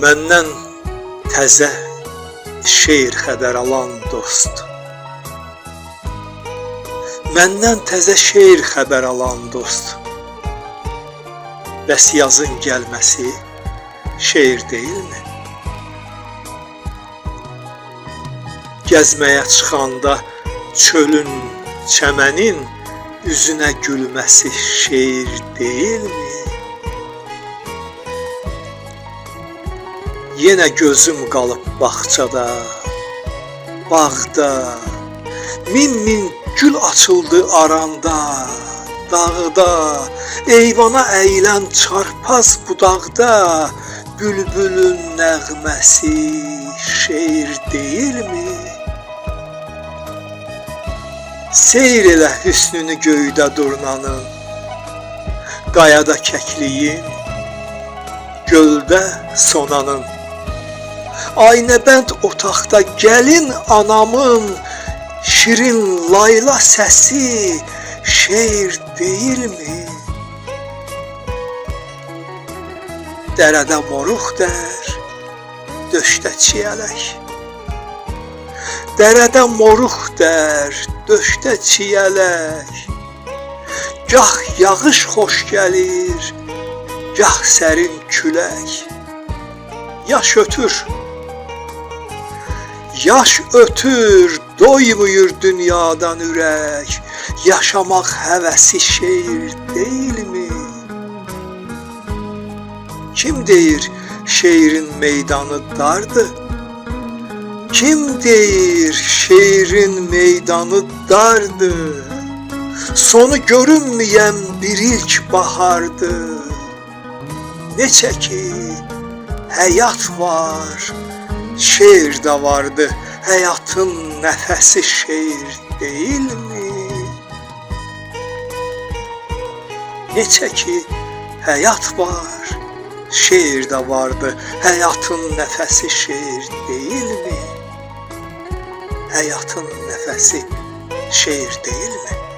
Məndən təzə şeir xəbər alan dost. Məndən təzə şeir xəbər alan dost. Bəs yazın gəlməsi şeir deyilmi? Gəzməyə çıxanda çölün, çəmənin üzünə gülməsi şeir deyilmi? Yenə gözüm qalıb bağçada, bağda, min gül açıldı aranda, dağda, eyvana əyilən çarpaz budaqda, bülbülün nəğməsi şeir deyilmi? Seyr elə hüsnünü göydə durnanın, qayada kəkliyin, göldə sonanın. Aynəbənd otaqda gəlin anamın, şirin layla səsi şeir deyilmi? Dərədə moruq dər, döşdə çiyələk. Dərədə moruq dər, döşdə çiyələk. Gah yağış xoş gəlir, gah sərin külək. Yaş ötür, yaş ötür, doymuyur dünyadan ürək. Yaşamaq həvəsi şeir deyilmi? Kim deyir şeirin meydanı dardır? Kim deyir şeirin meydanı dardır? Sonu görünməyən bir ilk bahardır. Neçə ki həyat var, şeir də vardı. Həyatın nəfəsi şeir deyilmi? Neçə ki həyat var, şeir də vardı. Həyatın nəfəsi şeir deyilmi? Həyatın nəfəsi şeir deyilmi?